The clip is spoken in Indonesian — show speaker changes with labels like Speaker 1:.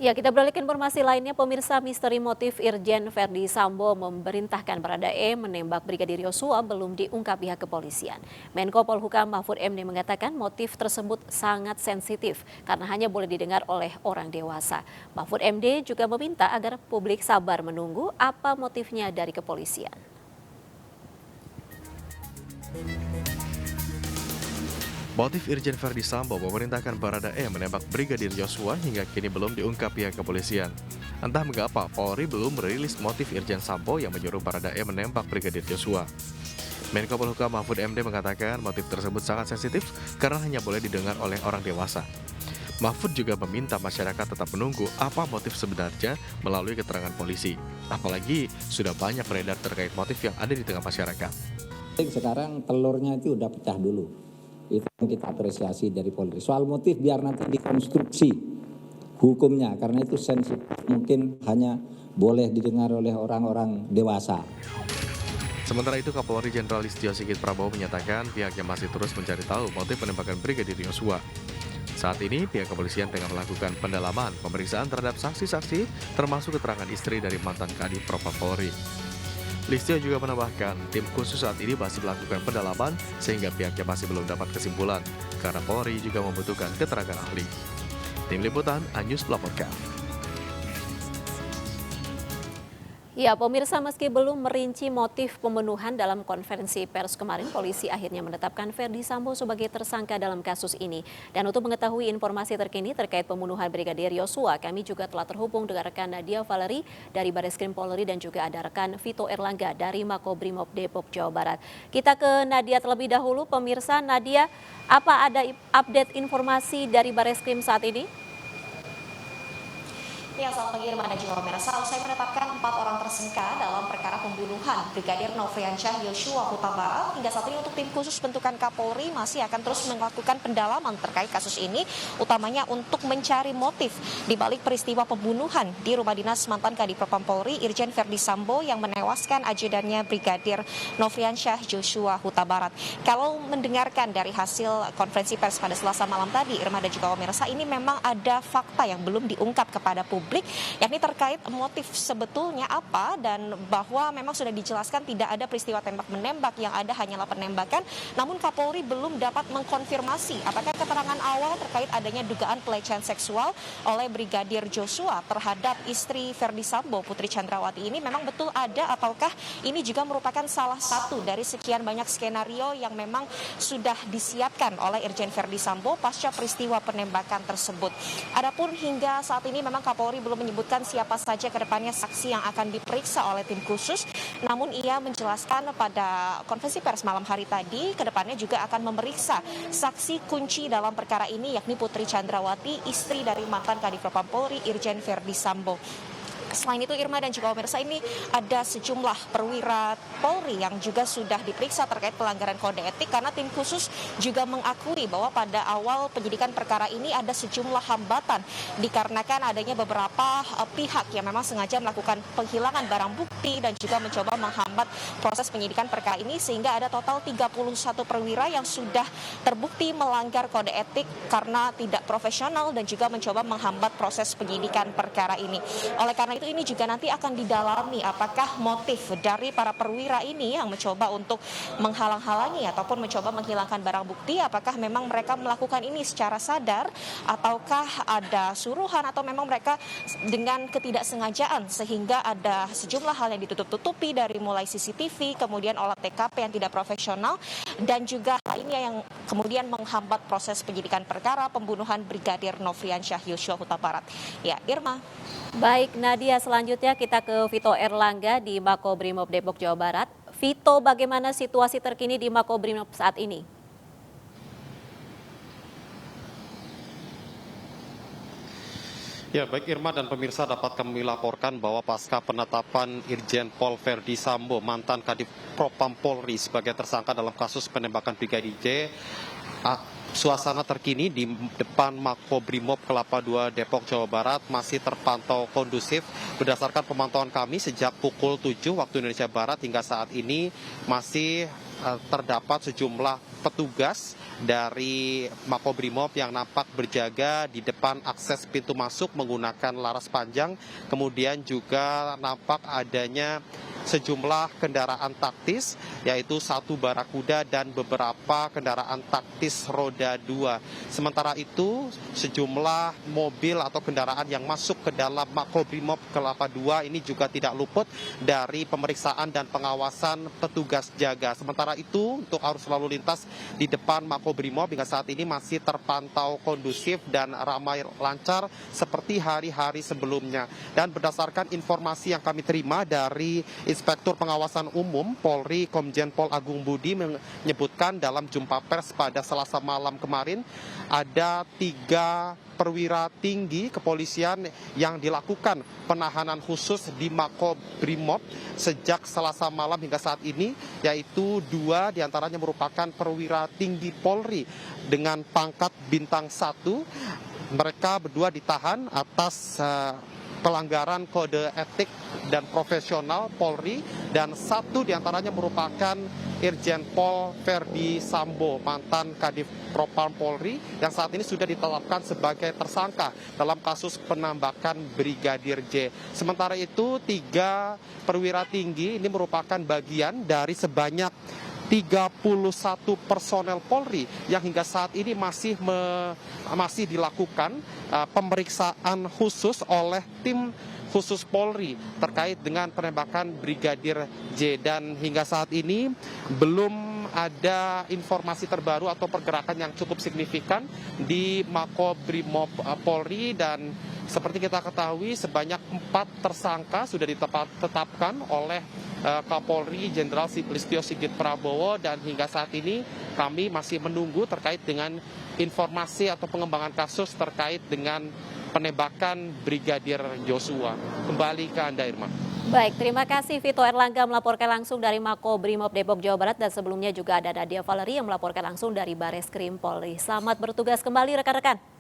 Speaker 1: Ya, kita beralih ke informasi lainnya. Pemirsa, misteri motif Irjen Verdi Sambo memerintahkan Baradae menembak Brigadir Yosua belum diungkap pihak kepolisian. Menko Polhukam Mahfud MD mengatakan motif tersebut sangat sensitif karena hanya boleh didengar oleh orang dewasa. Mahfud MD juga meminta agar publik sabar menunggu apa motifnya dari kepolisian.
Speaker 2: Motif Irjen Verdi Sambo memerintahkan Baradae menembak Brigadir Yosua hingga kini belum diungkap pihak kepolisian. Entah mengapa Polri belum merilis motif Irjen Sambo yang menyuruh Baradae menembak Brigadir Yosua. Menko Polhukam Mahfud MD mengatakan motif tersebut sangat sensitif karena hanya boleh didengar oleh orang dewasa. Mahfud juga meminta masyarakat tetap menunggu apa motif sebenarnya melalui keterangan polisi. Apalagi sudah banyak beredar terkait motif yang ada di tengah masyarakat.
Speaker 3: Sekarang telurnya itu udah pecah dulu. Itu yang kita apresiasi dari Polri. Soal motif biar nanti dikonstruksi hukumnya, karena itu sensitif, mungkin hanya boleh didengar oleh orang-orang dewasa.
Speaker 2: Sementara itu, Kapolri Jenderal Listio Sigit Prabowo menyatakan pihaknya masih terus mencari tahu motif penembakan Brigadir Yosua. Saat ini, pihak kepolisian tengah melakukan pendalaman pemeriksaan terhadap saksi-saksi, termasuk keterangan istri dari mantan Kadif Propam Polri. Listio juga menambahkan, tim khusus saat ini masih melakukan pendalaman sehingga pihaknya masih belum dapat kesimpulan, karena Polri juga membutuhkan keterangan ahli. Tim Liputan, Anyus melaporkan.
Speaker 1: Ya, pemirsa, meski belum merinci motif pembunuhan dalam konferensi pers kemarin, polisi akhirnya menetapkan Verdi Sambo sebagai tersangka dalam kasus ini. Dan untuk mengetahui informasi terkini terkait pembunuhan Brigadir Yosua, kami juga telah terhubung dengan rekan Nadia Valery dari Bareskrim Polri dan juga ada rekan Vito Erlangga dari Makobrimob Depok, Jawa Barat. Kita ke Nadia terlebih dahulu. Pemirsa, Nadia, apa ada update informasi dari Bareskrim saat ini?
Speaker 4: Ya, selamat pagi Irma dan juga pemirsa. Usai menetapkan 4 orang tersangka dalam perkara pembunuhan Brigadir Nofriansyah Yosua Huta Barat, hingga saat ini untuk tim khusus bentukan Kapolri masih akan terus melakukan pendalaman terkait kasus ini, utamanya untuk mencari motif di balik peristiwa pembunuhan di rumah dinas mantan Kadif Propam Polri Irjen Verdi Sambo yang menewaskan ajudannya Brigadir Nofriansyah Yosua Huta Barat. Kalau mendengarkan dari hasil konferensi pers pada Selasa malam tadi, Irma dan juga pemirsa, ini memang ada fakta yang belum diungkap kepada publik, yakni terkait motif sebetulnya apa, dan bahwa memang sudah dijelaskan tidak ada peristiwa tembak menembak, yang ada hanyalah penembakan. Namun Kapolri belum dapat mengkonfirmasi apakah keterangan awal terkait adanya dugaan pelecehan seksual oleh Brigadir Joshua terhadap istri Verdi Sambo, Putri Chandrawati, ini memang betul ada, ataukah ini juga merupakan salah satu dari sekian banyak skenario yang memang sudah disiapkan oleh Irjen Verdi Sambo pasca peristiwa penembakan tersebut. Adapun hingga saat ini memang Kapolri belum menyebutkan siapa saja ke depannya saksi yang akan diperiksa oleh tim khusus. Namun ia menjelaskan pada konferensi pers malam hari tadi, ke depannya juga akan memeriksa saksi kunci dalam perkara ini, yakni Putri Chandrawati, istri dari mantan Kadif Propam Polri Irjen Verdi Sambo. Selain itu, Irma dan juga pemirsa, ini ada sejumlah perwira Polri yang juga sudah diperiksa terkait pelanggaran kode etik, karena tim khusus juga mengakui bahwa pada awal penyidikan perkara ini ada sejumlah hambatan dikarenakan adanya beberapa pihak yang memang sengaja melakukan penghilangan barang bukti dan juga mencoba menghambat proses penyidikan perkara ini, sehingga ada total 31 perwira yang sudah terbukti melanggar kode etik karena tidak profesional dan juga mencoba menghambat proses penyidikan perkara ini. Oleh karena itu, ini juga nanti akan didalami apakah motif dari para perwira ini yang mencoba untuk menghalang-halangi ataupun mencoba menghilangkan barang bukti, apakah memang mereka melakukan ini secara sadar ataukah ada suruhan, atau memang mereka dengan ketidaksengajaan sehingga ada sejumlah hal yang ditutup-tutupi, dari mulai CCTV, kemudian olah TKP yang tidak profesional, dan juga lainnya yang kemudian menghambat proses penyidikan perkara pembunuhan Brigadir Nofriansyah Yosua Huta Barat. Ya, Irma.
Speaker 1: Baik, Nadia, selanjutnya kita ke Vito Erlangga di Makobrimob Depok, Jawa Barat. Vito, bagaimana situasi terkini di Makobrimob saat ini?
Speaker 5: Ya, baik Irma dan pemirsa, dapat kami laporkan bahwa pasca penetapan Irjen Pol Verdi Sambo, mantan Kadif Propam Polri, sebagai tersangka dalam kasus penembakan Brigadir J, suasana terkini di depan Makobrimob Kelapa II Depok, Jawa Barat masih terpantau kondusif. Berdasarkan pemantauan kami sejak pukul 7 waktu Indonesia Barat hingga saat ini masih terdapat sejumlah petugas dari Makobrimob yang nampak berjaga di depan akses pintu masuk menggunakan laras panjang. Kemudian juga nampak adanya sejumlah kendaraan taktis, yaitu 1 barakuda dan beberapa kendaraan taktis roda 2. Sementara itu, sejumlah mobil atau kendaraan yang masuk ke dalam Makobrimob Kelapa II ini juga tidak luput dari pemeriksaan dan pengawasan petugas jaga. Sementara itu, untuk arus lalu lintas di depan Makobrimob hingga saat ini masih terpantau kondusif dan ramai lancar seperti hari-hari sebelumnya. Dan berdasarkan informasi yang kami terima dari Inspektur Pengawasan Umum Polri Komjen Pol Agung Budi menyebutkan dalam jumpa pers pada Selasa malam kemarin ada 3 perwira tinggi kepolisian yang dilakukan penahanan khusus di Makobrimob sejak Selasa malam hingga saat ini, yaitu 2 diantaranya merupakan perwira tinggi Polri dengan pangkat bintang 1. Mereka berdua ditahan atas pelanggaran kode etik dan profesional Polri, dan 1 diantaranya merupakan Irjen Pol Verdi Sambo, mantan Kadif Propam Polri yang saat ini sudah ditetapkan sebagai tersangka dalam kasus penembakan Brigadir J. Sementara itu 3 perwira tinggi ini merupakan bagian dari sebanyak 31 personel Polri yang hingga saat ini masih dilakukan pemeriksaan khusus oleh tim khusus Polri terkait dengan penembakan Brigadir J, dan hingga saat ini belum ada informasi terbaru atau pergerakan yang cukup signifikan di Makobrimob Polri. Dan seperti kita ketahui sebanyak 4 tersangka sudah ditetapkan oleh Kapolri Jenderal Listio Sigit Prabowo, dan hingga saat ini kami masih menunggu terkait dengan informasi atau pengembangan kasus terkait dengan penembakan Brigadir Joshua. Kembali ke Anda, Irma.
Speaker 1: Baik, terima kasih Vito Erlangga melaporkan langsung dari Makobrimob Depok, Jawa Barat, dan sebelumnya juga ada Nadia Valerie yang melaporkan langsung dari Bareskrim Polri. Selamat bertugas kembali rekan-rekan.